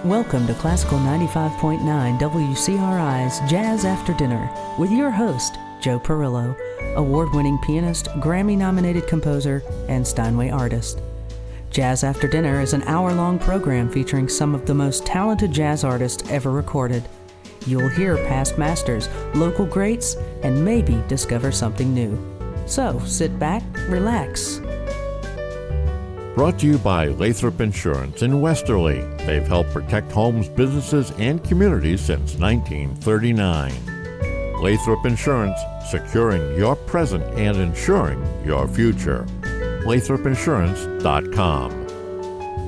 Welcome to Classical 95.9 WCRI's Jazz After Dinner with your host, Joe Perillo, award-winning pianist, Grammy-nominated composer, and Steinway artist. Jazz After Dinner is an hour-long program featuring some of the most talented jazz artists ever recorded. You'll hear past masters, local greats, and maybe discover something new. So, sit back, relax. Brought to you by Lathrop Insurance in Westerly. They've helped protect homes, businesses, and communities since 1939. Lathrop Insurance, securing your present and insuring your future. LathropInsurance.com.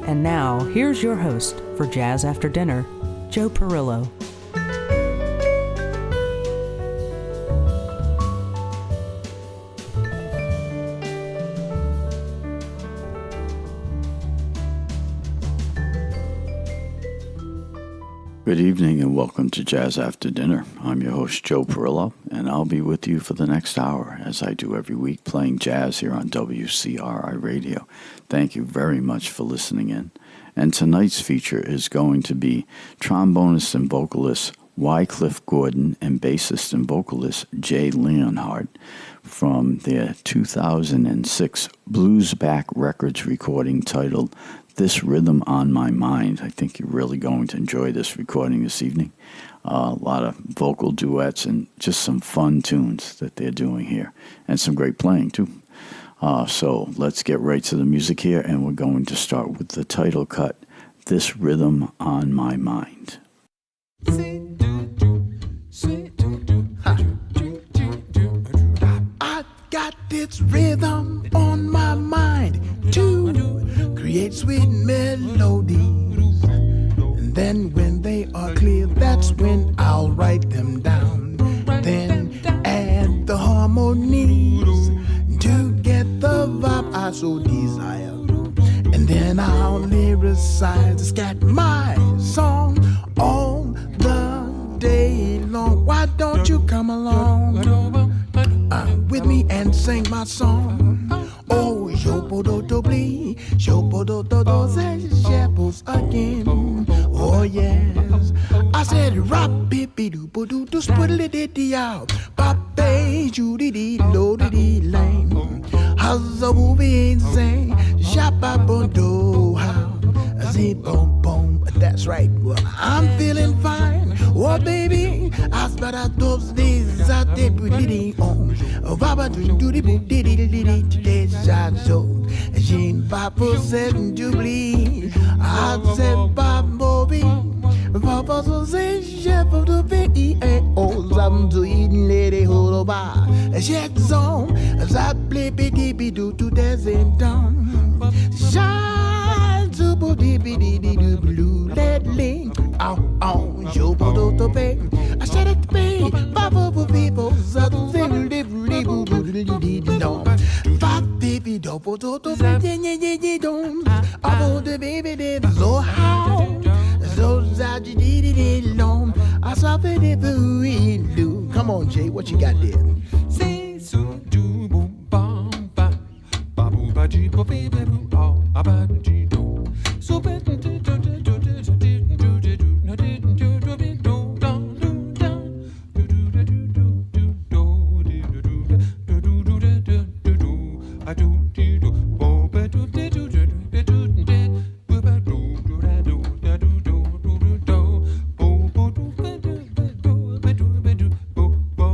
And now, here's your host for Jazz After Dinner, Joe Perillo. Good evening and welcome to Jazz After Dinner. I'm your host, Joe Perillo, and I'll be with you for the next hour, as I do every week, playing jazz here on WCRI Radio. Thank you very much for listening in. And tonight's feature is going to be trombonist and vocalist Wycliffe Gordon and bassist and vocalist Jay Leonhart from their 2006 Bluesback Records recording titled This Rhythm on My Mind. I think you're really going to enjoy this recording this evening. A lot of vocal duets and just some fun tunes that they're doing here. And some great playing, too. So let's get right to the music here, and we're going to start with the title cut, This Rhythm on My Mind. I got this rhythm on my mind to create sweet melodies, and then when they are clear, that's when I'll write them down. Then add the harmonies to get the vibe I so desire, and then I'll lyricize, scat my song all the day long. Why don't you come along with me and sing my song? Oh, yo-bo-do-do-blee, yo-bo-do-do-do-say-shepos again. Oh, yes. I said, rap-bee-bee-doo-bo-doo-doo, split-a-dee-dee-out, pop-a-doo-dee-dee-lo-dee-dee-lane. Huzza-woo-bee-say, shop-a-bo-do-how, zee-boom-boom. That's right. Well, I'm feeling fine. Oh, baby, I spent out those days out there pretty on. Baba do the today's shot show. Jean Papa said to bleed. I said, Bobby, Papa so say, chef of the V.E.A.O. I'm to eat lady hold a bar. Shit's on as I play biddy do to dancing down. Shine to booty biddy blue lately. Oh, yo, to pay. I said it to pay. Papa people, something live. Five baby double to don't. I the baby did so how. So that you did it alone. I saw it if we do. Come on, Jay, what you got there? Say so do boom bam ba ba boom ba ji bo baby boo oh ba ji do so ba do do do do do do do no do do do do do I do do do bo ba do do do do do do bo ba do do da do da do do do do bo bo do ba do ba do ba do ba do bo bo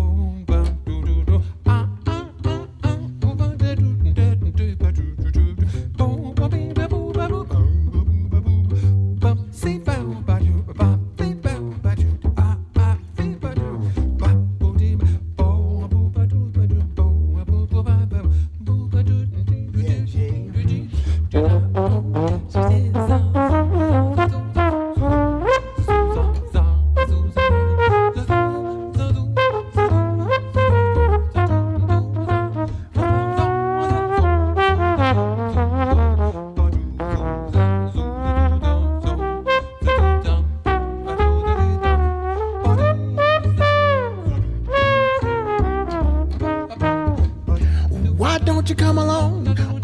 ba do do do ah ah ah ah bo ba da do da do ba do do do bo ba be ba bo ba bo ba bo ba say ba ba do ba be ba ba do ah ah be ba do ba bo di bo bo ba do ba do bo bo ba ba bo ba do do do do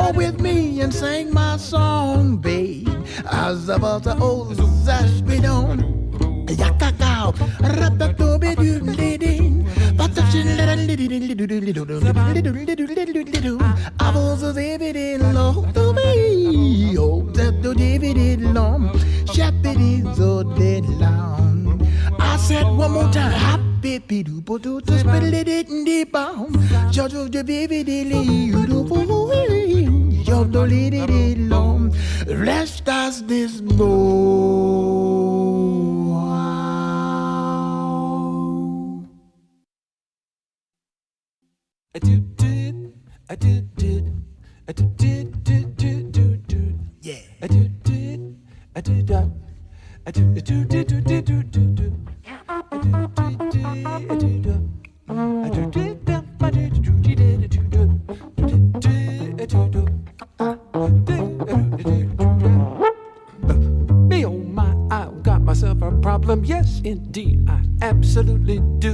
along with me and sing my song, babe. As about the old Zashbidon. Yakakao, Rapatobidin, I was a David long to me. Oh, that the David long, Shapity so dead long. I said one more time, happy Pidu, but to spell it in the bound. Judge of the baby, you do, you're the lady long. Rest as this bow. I do, yeah. Me, oh my, I've got myself a problem. Yes, indeed, I absolutely do.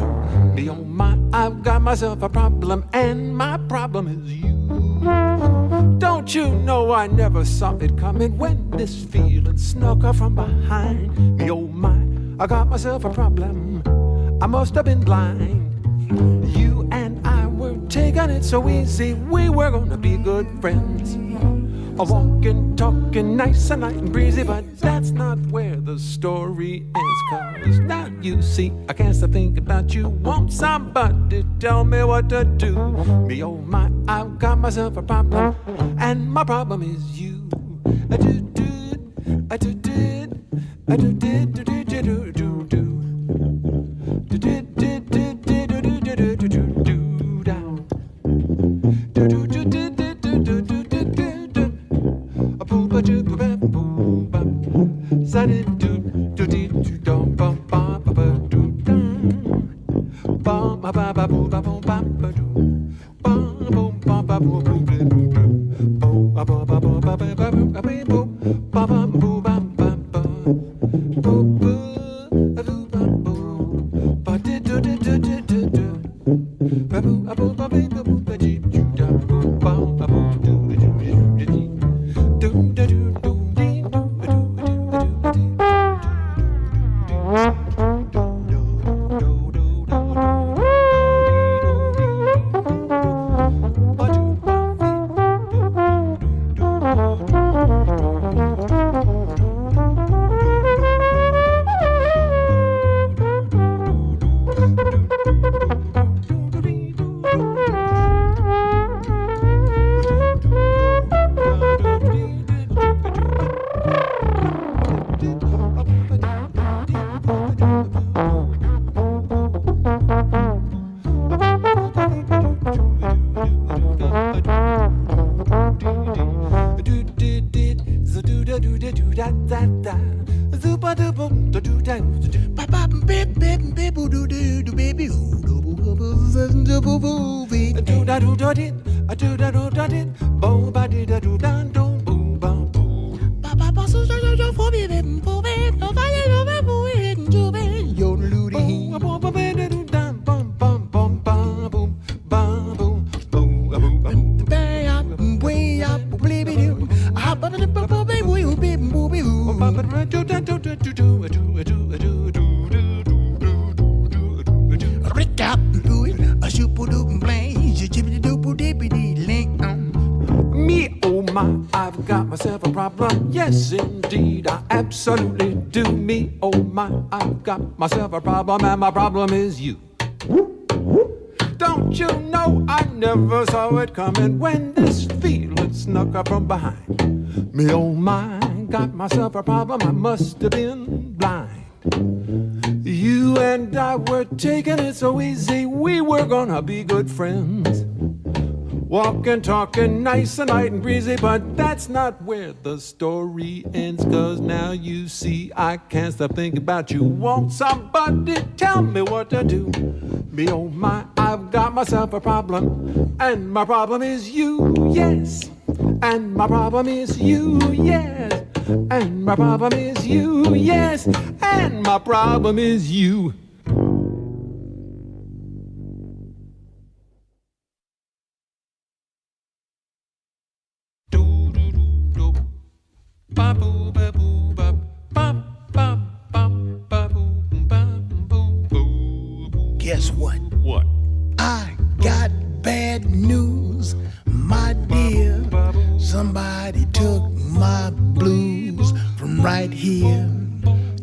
Me, oh my, I've got myself a problem, and my problem is you. Don't you know I never saw it coming when this feeling snuck up from behind? Me, oh my, I got myself a problem. I must have been blind. You and I were taking it so easy, we were gonna be good friends. Walking, talking, nice and light and breezy, but that's not where the story ends. 'Cause now you see, I can't stop thinking about you. Want somebody tell me what to do? Me, oh my, I've got myself a problem, and my problem is you. I do, I do, I do, do, do, do, do, do, do, do. I've got myself a problem. Yes, indeed, I absolutely do. Me, oh my, I've got myself a problem, and my problem is you. Don't you know I never saw it coming when this feeling snuck up from behind? Me, oh my, got myself a problem, I must have been blind. You and I were taking it so easy, we were gonna be good friends. Walking, talking, nice and light and breezy, but that's not where the story ends. 'Cause now you see I can't stop thinking about you. Won't somebody tell me what to do? Me, oh my, I've got myself a problem, and my problem is you, yes. And my problem is you, yes. And my problem is you, yes. And my problem is you. Guess what? What? I got bad news, my dear. Somebody took my blues from right here,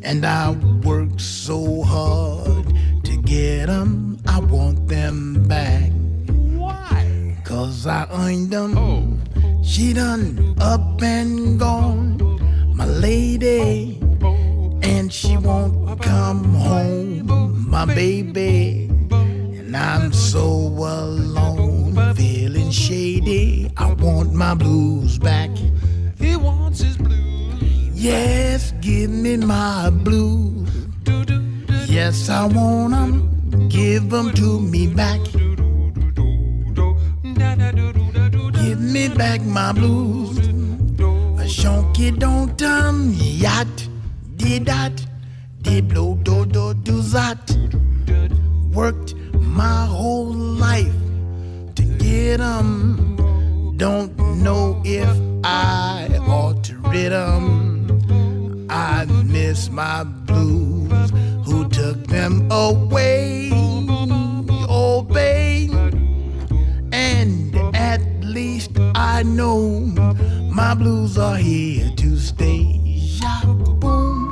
and I worked so hard to get 'em. I want them back. Why? 'Cause I earned 'em. Oh. She done up and gone, my lady, and she won't come home, my baby. And I'm so alone, feeling shady. I want my blues back. He wants his blues. Yes, give me my blues. Yes, I want 'em. Give 'em to me back. Give me back my blues. A shonky don't yacht, did that, did blow do that. Worked my whole life to get 'em. Don't know if I ought to rid 'em. I miss my blues. Who took them away? Oh, babe. And at least I know my blues are here to stay. Shaboom.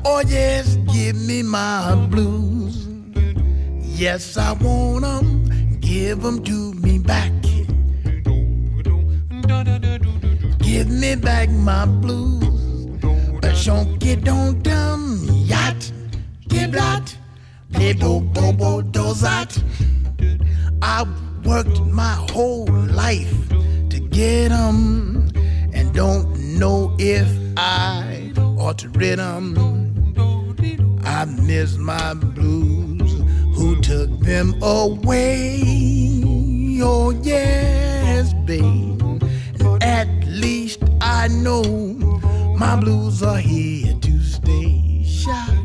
Oh yes, give me my blues. Yes, I want 'em. Give 'em to me back. Give me back my blues. But shonky don't yacht, give that, play bo do that. I worked my whole life to get 'em, and don't know if I ought to rid 'em. I miss my blues. Who took them away? Oh yes, babe. And at least I know my blues are here to stay. Shopping.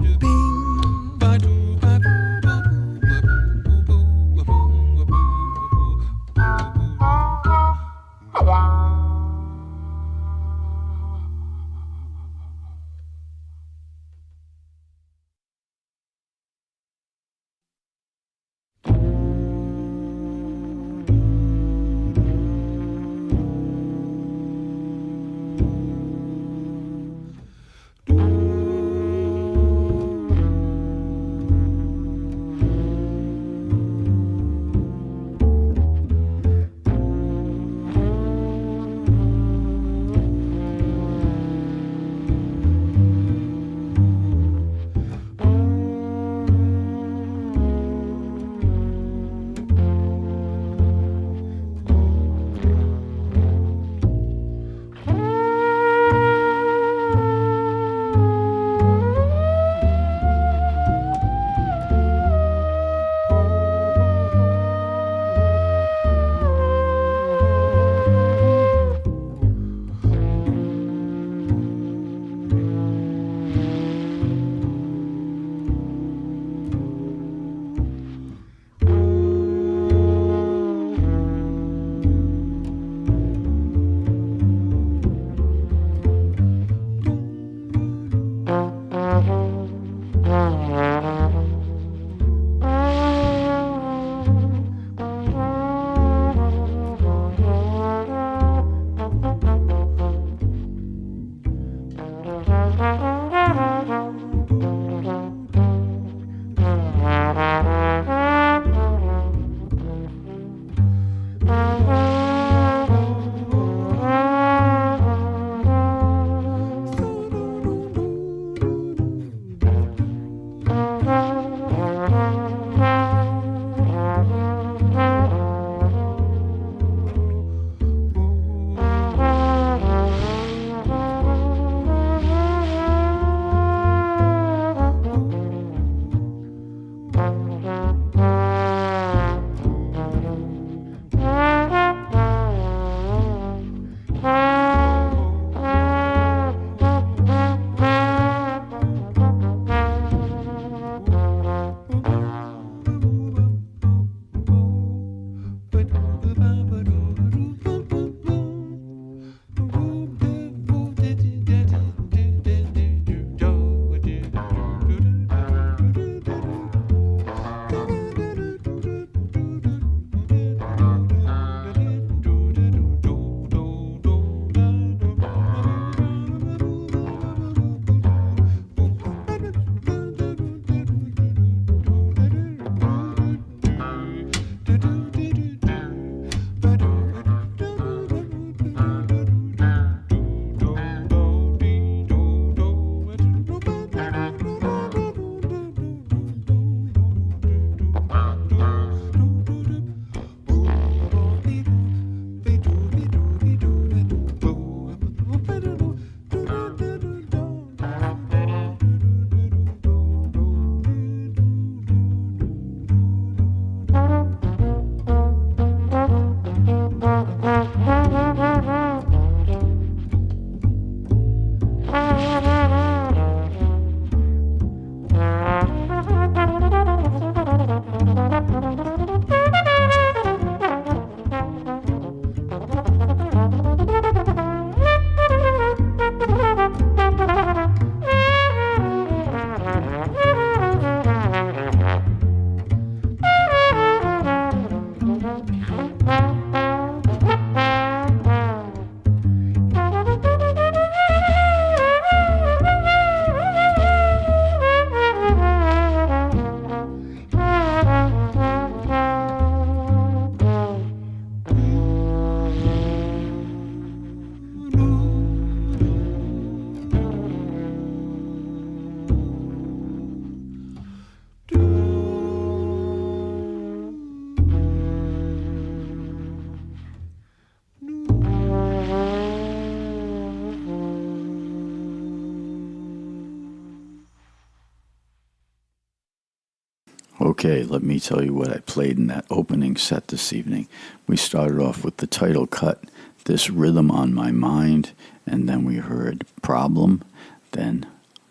Okay, let me tell you what I played in that opening set this evening. We started off with the title cut, This Rhythm on My Mind, and then we heard Problem, then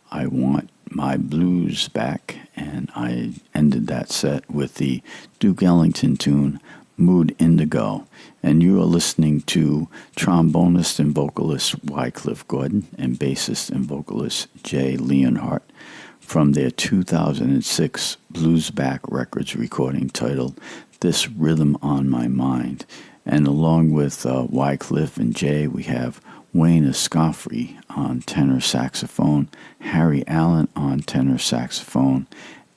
I Want My Blues Back, and I ended that set with the Duke Ellington tune, Mood Indigo. And you are listening to trombonist and vocalist Wycliffe Gordon and bassist and vocalist Jay Leonhart from their 2006 Bluesback Records recording titled This Rhythm on My Mind. And along with Wycliffe and Jay, we have Wayne Escoffrey on tenor saxophone, Harry Allen on tenor saxophone,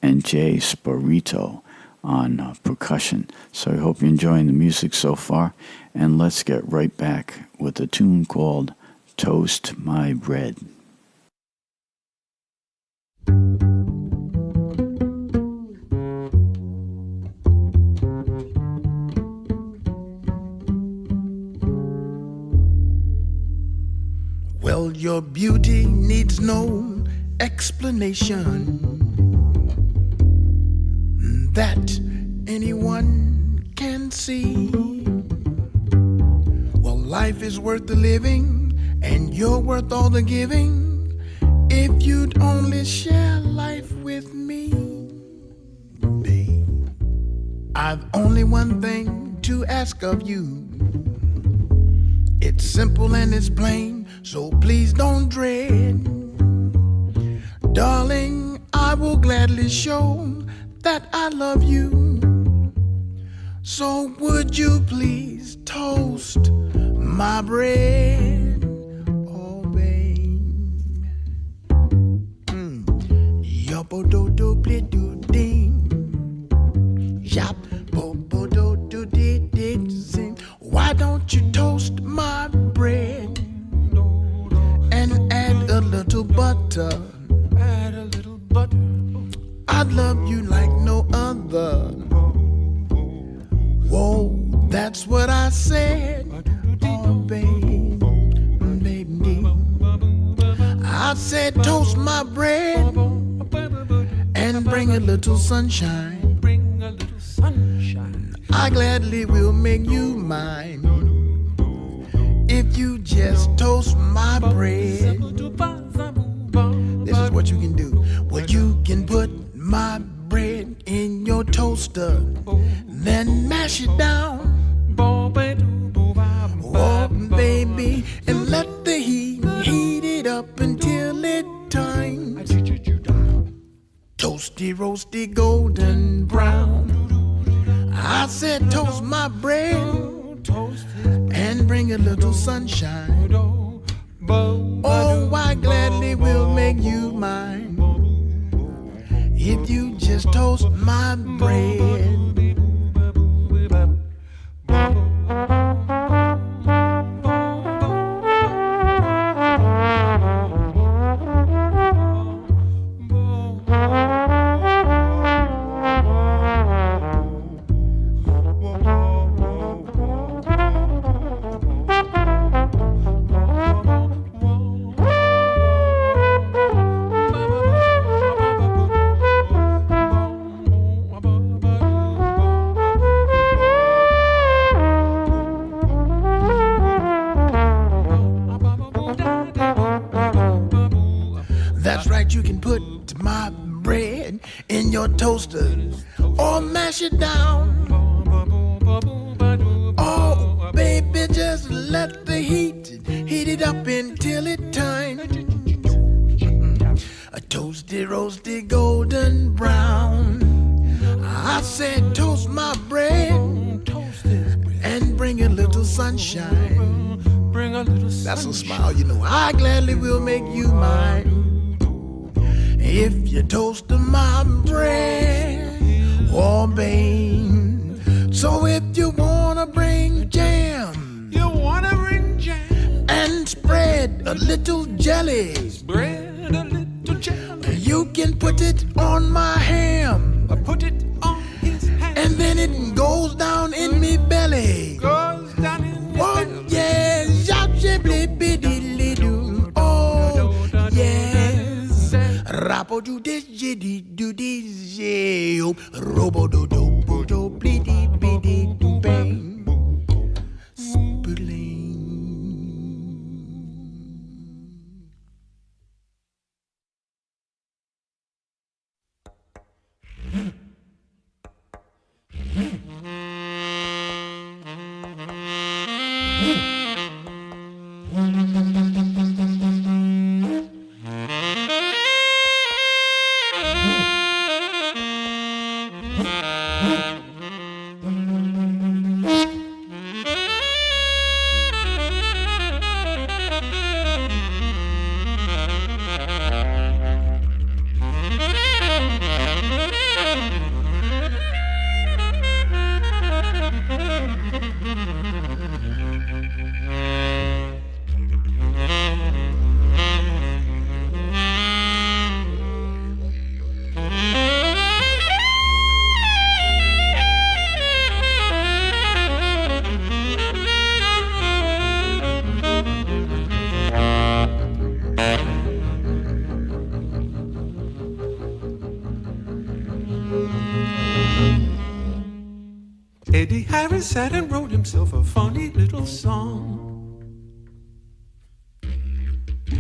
and Jay Sparito on percussion. So I hope you're enjoying the music so far, and let's get right back with a tune called Toast My Bread. Well, your beauty needs no explanation that anyone can see. Well, life is worth the living, and you're worth all the giving. If you'd only share life with me, babe. I've only one thing to ask of you. It's simple and it's plain, so please don't dread. Darling, I will gladly show that I love you. So would you please toast my bread? Oh, babe. Yo-bo-do-do-ble-do-ding. Yop-bo-bo-do-do-did-did-sing. Why don't you toast my bread and add a little butter? Add a little butter. I'd love you like no other. Whoa, that's what I said. Oh, babe, baby. I said toast my bread and bring a little sunshine. Bring a little sunshine. I gladly will make you mine if you just toast my bread. This is what you can do. Well, you can put my bread in your toaster, then mash it down. Oh, baby, and let the heat it up until it turns toasty, roasty, golden brown. I said toast my bread and bring a little sunshine. Oh, I gladly will make you mine if you just toast my bread. You can put my bread in your toaster or mash it down. Oh, baby, just let the heat it up until it turns a toasty, roasty, golden brown. I said toast my bread and bring a little sunshine. That's a smile, you know. I gladly will make you mine if you toast my bread, oh babe. So if you wanna bring jam, and spread a little jelly, you can put it on my ham, and then it goes down in me belly. Oh yeah, oh yes, rap Papa do this, jiddy, do this, robo do do do do, bleedy, bleedy, do bang, spilling. Eddie Harris sat and wrote himself a funny little song.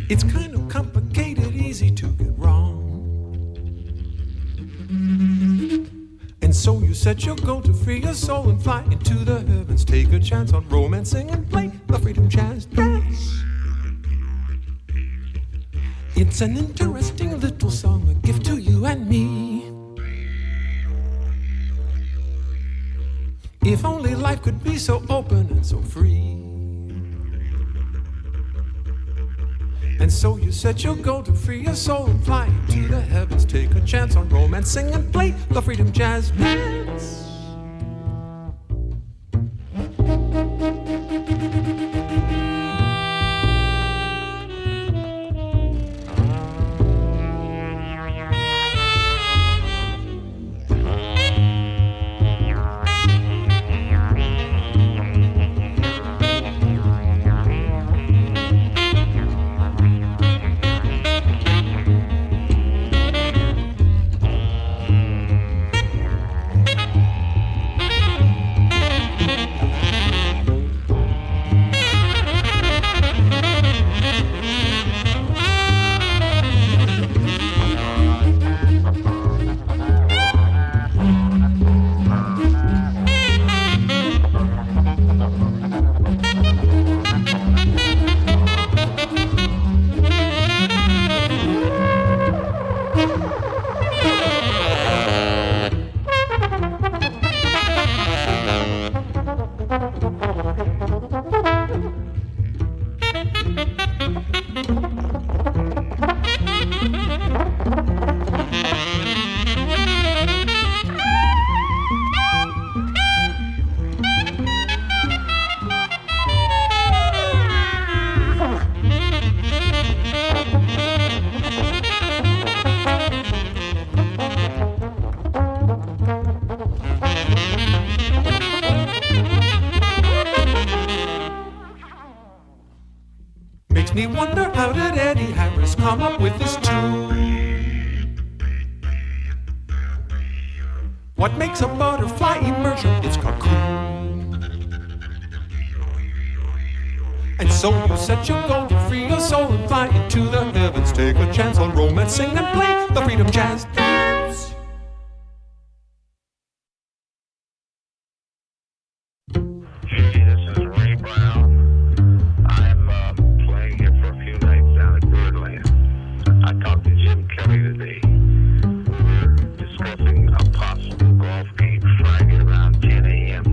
It's kind of complicated, easy to get wrong. And so you set your goal to free your soul and fly into the heavens. Take a chance on romancing and play the freedom jazz dance. It's an interesting little song, a gift to you and me. If only life could be so open and so free. And so you set your goal to free your soul and fly into the heavens. Take a chance on romance, sing and play the freedom jazz dance. Makes me wonder, how did Eddie Harris come up with this tune? What makes a butterfly emerge from its cocoon? And so you set your goal to free your soul and fly into the heavens. Take a chance on romance, sing and play the freedom jazz dance. Hey, this is Ray Brown. I'm playing here for a few nights down at Birdland. I talked to Jim Kelly today. We're discussing a possible golf game Friday around 10 a.m.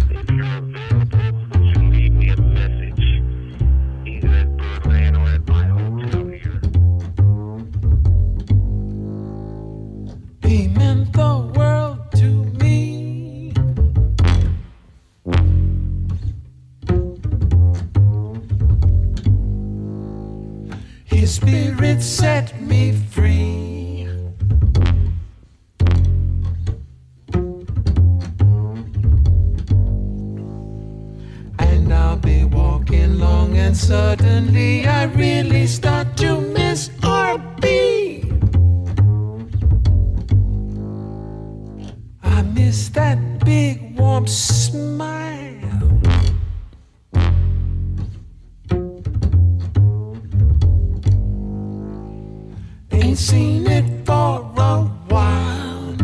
If you're available, would you leave me a message, either at Birdland or at my hotel here? He meant the world to me. His spirit set me free. And I'll be walking long and suddenly I really start to miss RB. ain't seen it for a while.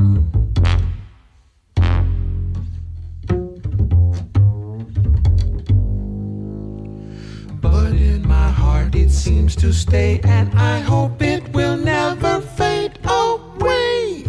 But in my heart it seems to stay, and I hope it will never fade away.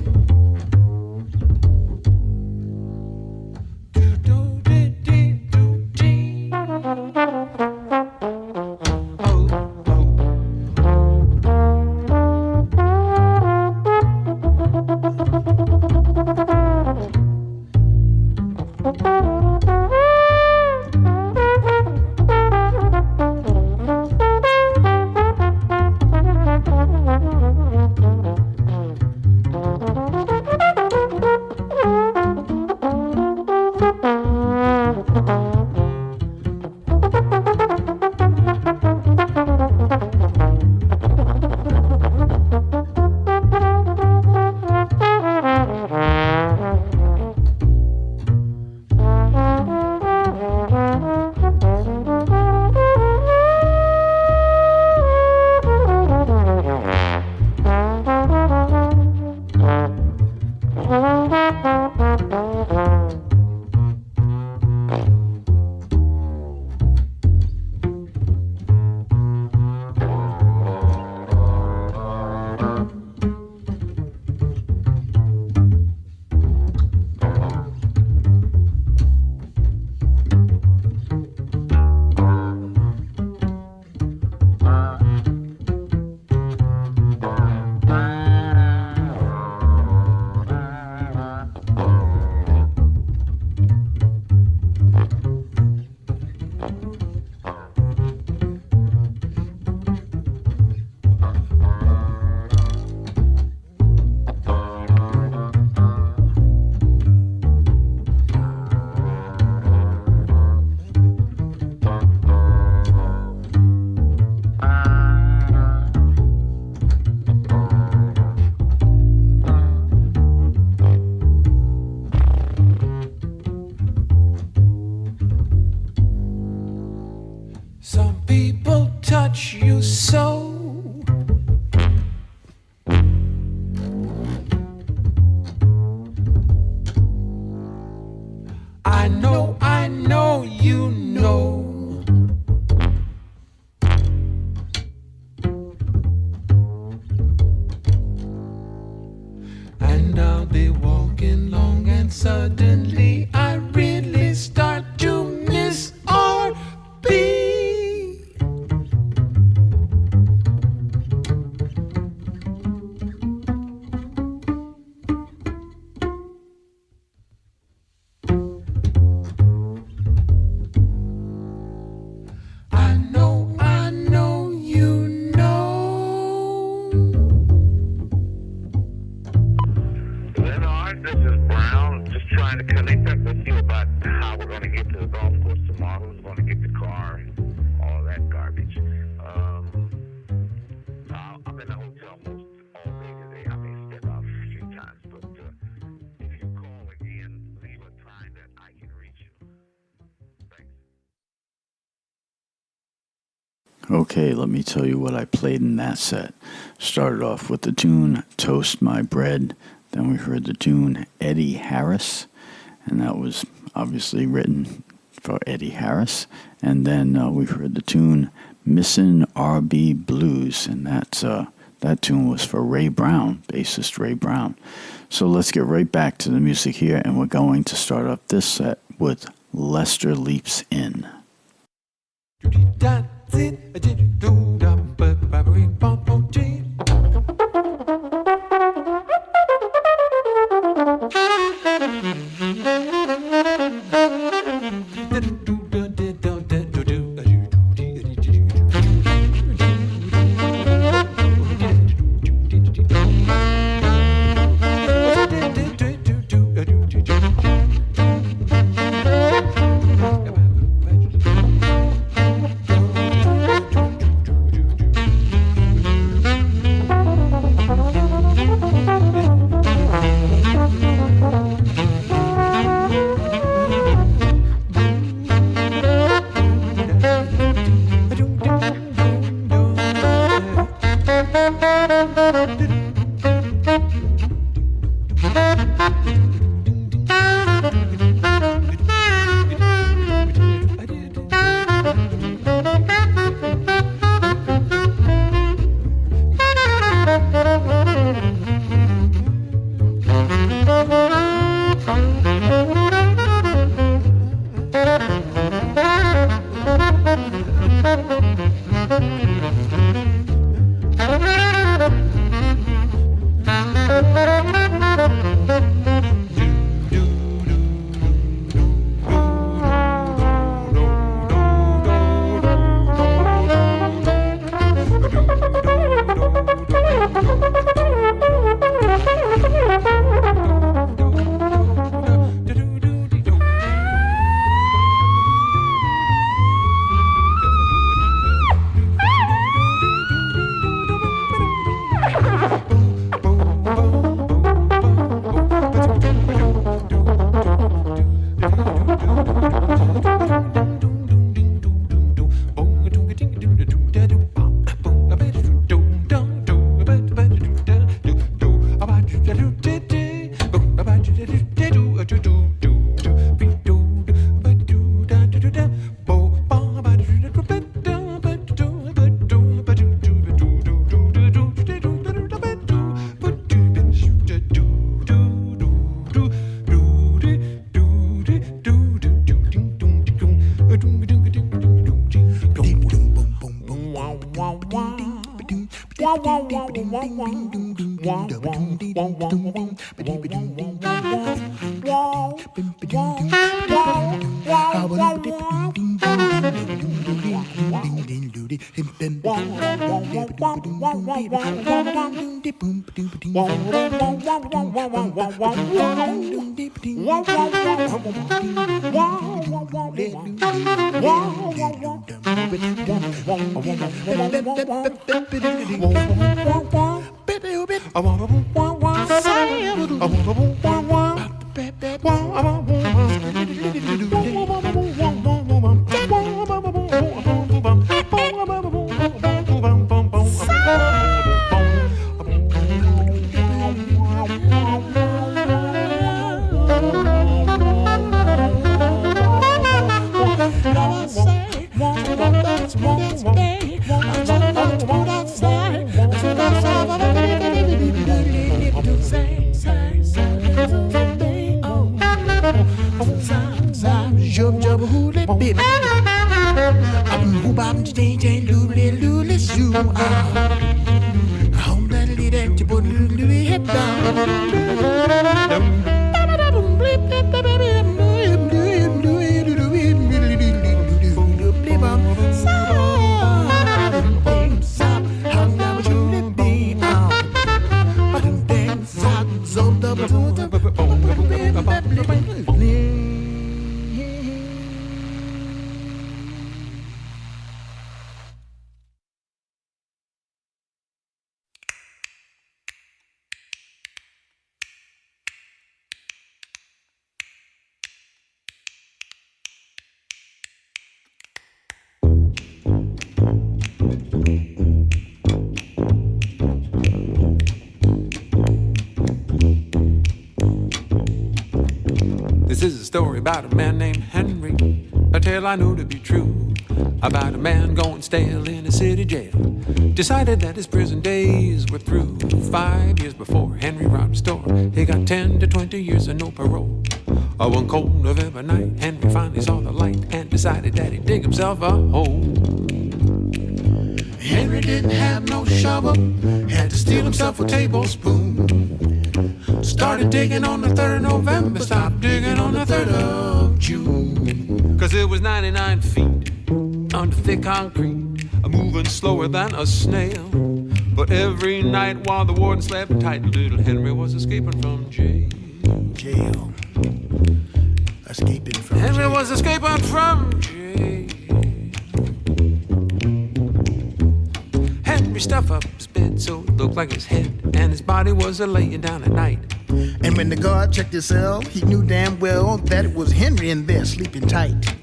touch you so. I know you know. And I'll be walking long and suddenly I really start to miss R.B. I know you know. Leonhart, this is Brown. Just trying to connect up with you about how we're going to get to the golf course tomorrow. Who's going to get the car and all that garbage. I'm in the hotel most all day today. I may step out a few times, but if you call again, leave a time that I can reach you. Thanks. Okay, let me tell you what I played in that set. Started off with the tune Toast My Bread. Then we heard the tune Eddie Harris, and that was obviously written for Eddie Harris. And then we heard the tune Missin' R.B. Blues, and that tune was for Ray Brown, bassist Ray Brown. So let's get right back to the music here, and we're going to start off this set with Lester Leaps In. This is a story about a man named Henry, a tale I know to be true, about a man going stale in a city jail. Decided that his prison days were through. 5 years before Henry robbed a store, he got 10 to 20 years and no parole. One cold November night, Henry finally saw the light and decided that he'd dig himself a hole. Henry didn't have no shovel, had to steal himself a tablespoon. Started digging on the 3rd of November, stopped digging on the 3rd of June. 'Cause it was 99 feet under thick concrete, moving slower than a snail. But every night while the warden slept tight, little Henry was escaping from jail. Escaping from Henry jail. was escaping from jail. Henry stuffed up his bed so it looked like his head, and his body was laying down at night. And when the guard checked his cell, he knew damn well that it was Henry in there sleeping tight.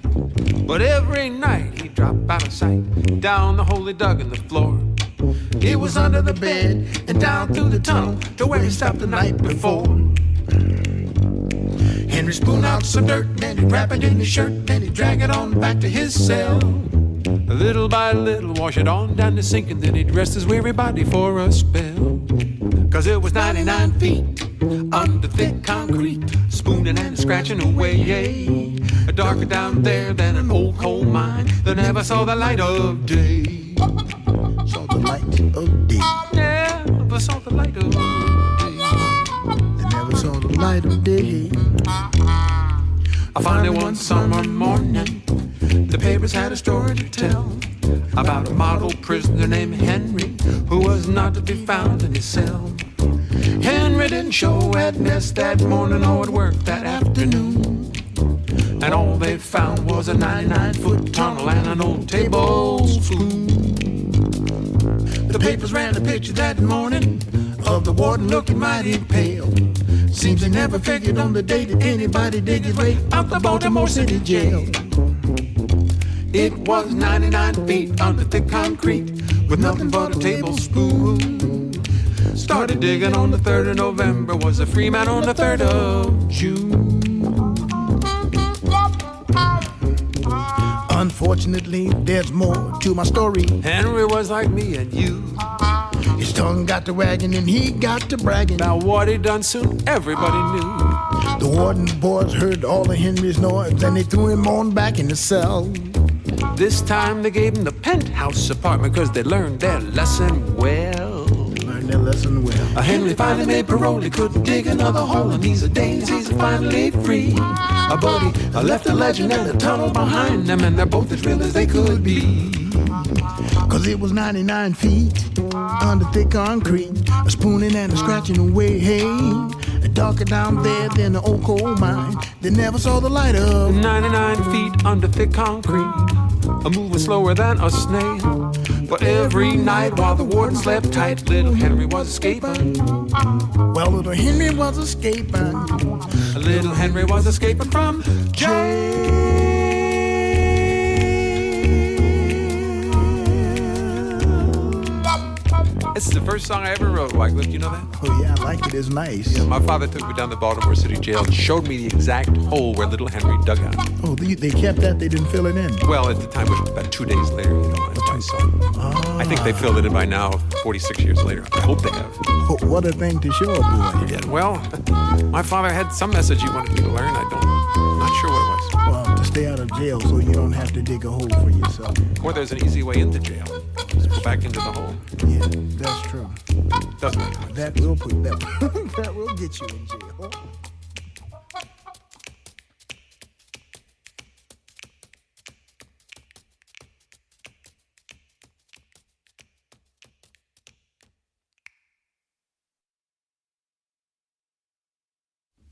But every night he'd drop out of sight, down the hole he dug in the floor. It was under the bed and down through the tunnel to where he stopped the night before. Henry spooned out some dirt, then he'd wrap it in his shirt, then he'd drag it on back to his cell. Little by little, wash it on down the sink, and then he'd rest his weary body for a spell. 'Cause it was 99 feet under thick concrete, spooning and scratching away. Darker down there than an old coal mine that never saw the light of day. Saw the light of day. Never saw the light of day. They never saw the light of day. Finally one summer morning, the papers had a story to tell about a model prisoner named Henry, who was not to be found in his cell. Henry didn't show at mess that morning or at work that afternoon, and all they found was a 99-foot tunnel and an old tablespoon. The papers ran a picture that morning of the warden looking mighty pale. Seems he never figured on the day that anybody dig his way out the Baltimore City jail. It was 99 feet under thick concrete with nothing but a tablespoon. Started digging on the 3rd of November, was a free man on the 3rd of June. Unfortunately, there's more to my story. Henry was like me and you. His tongue got to wagging and he got to bragging. About what he done soon everybody knew. The warden's boys heard all of Henry's noise and they threw him on back in the cell. This time they gave him the penthouse apartment because they learned their lesson well. Learned their lesson well. Henry finally made parole, he couldn't dig another hole, and these days he's finally free. But he left a legend and a tunnel behind them, and they're both as real as they could be. Cause it was 99 feet under thick concrete, a spooning and a scratching away, hey. Darker down there than the old coal mine, they never saw the light of 99 feet under thick concrete, a moving slower than a snail. But every night while the warden slept tight, little Henry was escaping. Well, little Henry was escaping. Little Henry was escaping from jail. This is the first song I ever wrote, Wycliffe. Do you know that? Oh yeah, I like it. It's nice. Yeah, my father took me down to Baltimore City Jail and showed me the exact hole where little Henry dug out. Oh, they kept that? They didn't fill it in? Well, at the time, it was about 2 days later, you know, that's why I saw it. I think they filled it in by now, 46 years later. I hope they have. Oh, what a thing to show a boy. Yeah, well, my father had some message he wanted me to learn. I'm not sure what it was. Well, to stay out of jail so you don't have to dig a hole for yourself. Or there's an easy way into jail. Just go back into the hole. Yeah, that's true. Doesn't make much That sense. will put that that will get you in jail.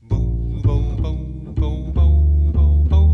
Boom, boom, boom, boom, boom, boom, boom.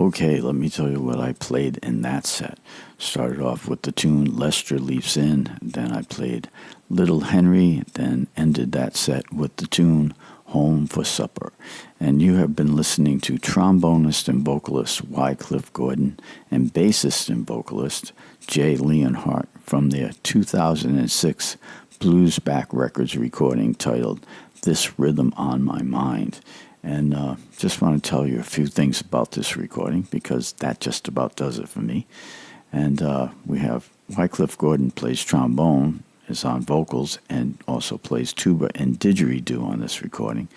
Okay, let me tell you what I played in that set. Started off with the tune Lester Leaps In, then I played Little Henry, then ended that set with the tune Home for Supper. And you have been listening to trombonist and vocalist Wycliffe Gordon and bassist and vocalist Jay Leonhart from their 2006 Bluesback Records recording titled This Rhythm on My Mind. And just want to tell you a few things about this recording because that just about does it for me. And we have Wycliffe Gordon plays trombone, is on vocals, and also plays tuba and didgeridoo on this recording.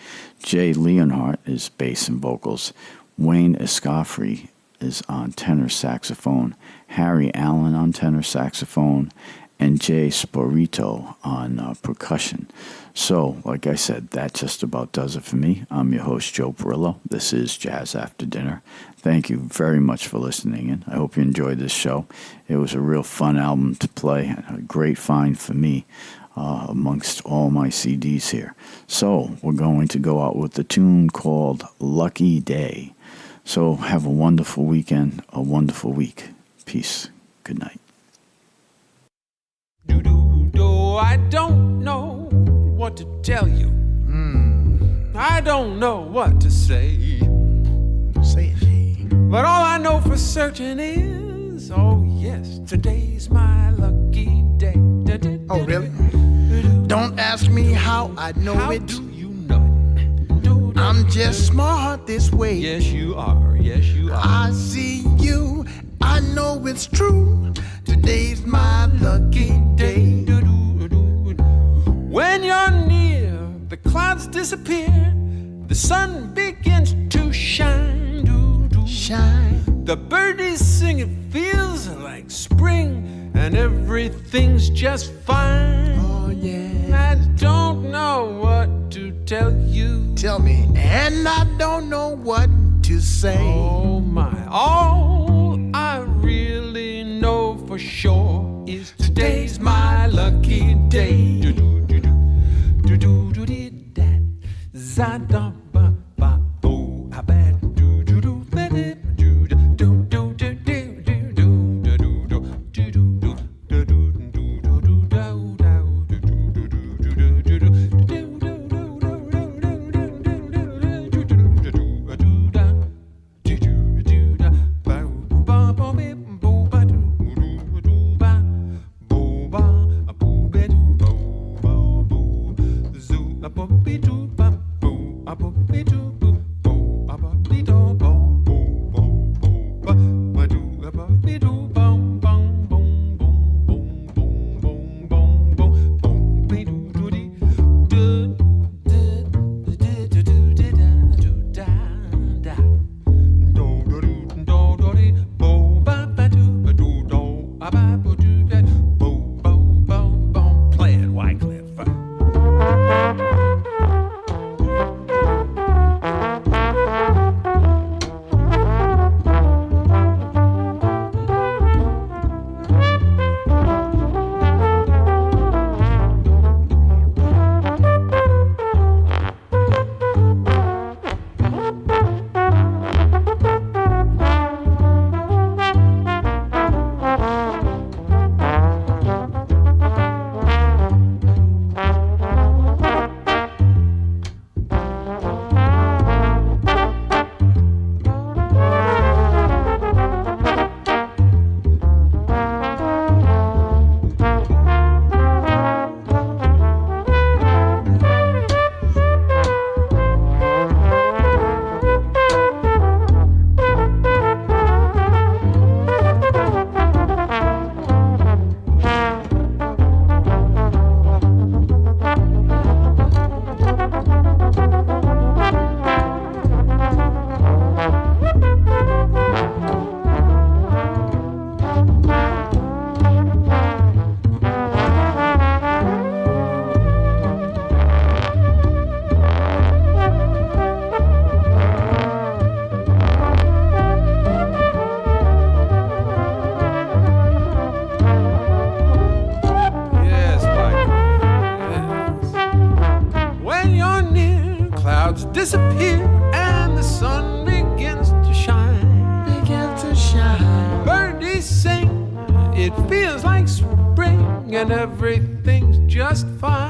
Jay Leonhart is bass and vocals. Wayne Escoffery is on tenor saxophone. Harry Allen on tenor saxophone. And Jay Sporito on percussion. So, like I said, that just about does it for me. I'm your host, Joe Perillo. This is Jazz After Dinner. Thank you very much for listening in. I hope you enjoyed this show. It was a real fun album to play, a great find for me amongst all my CDs here. So, we're going to go out with the tune called Lucky Day. So, have a wonderful weekend, a wonderful week. Peace. Good night. I don't know what to tell you. I don't know what to say. Say it, G. But all I know for certain is, oh yes, today's my lucky day. Oh, really? Don't ask me how I know How it. do you know it? I'm just smart this way. Yes, you are. Yes, you are. I see you. I know it's true. Today's my lucky day. When you're near, the clouds disappear. The sun begins to shine. Shine. The birdies sing, it feels like spring, and everything's just fine. Oh, yeah. I don't know what to tell you. Tell me. And I don't know what to say. Oh my, all I really know for sure is today's my lucky day. Play it, Wycliffe. disappear and the sun begins to shine. and everything's just fine.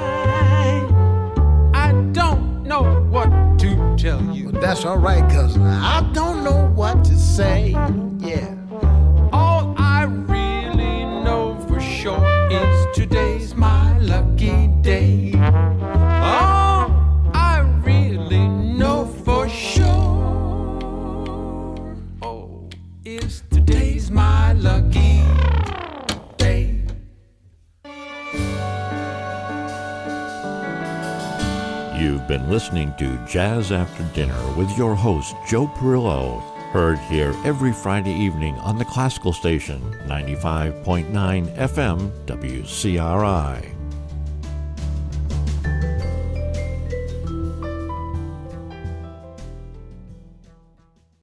I don't know what to tell you. Well, that's all right, cousin. I don't know what to say. Yeah. All I really know for sure is today's my lucky day. All I really know for sure, oh, is today's my lucky day. You've been listening to Jazz After Dinner with your host, Joe Perillo. Heard here every Friday evening on the classical station, 95.9 FM WCRI.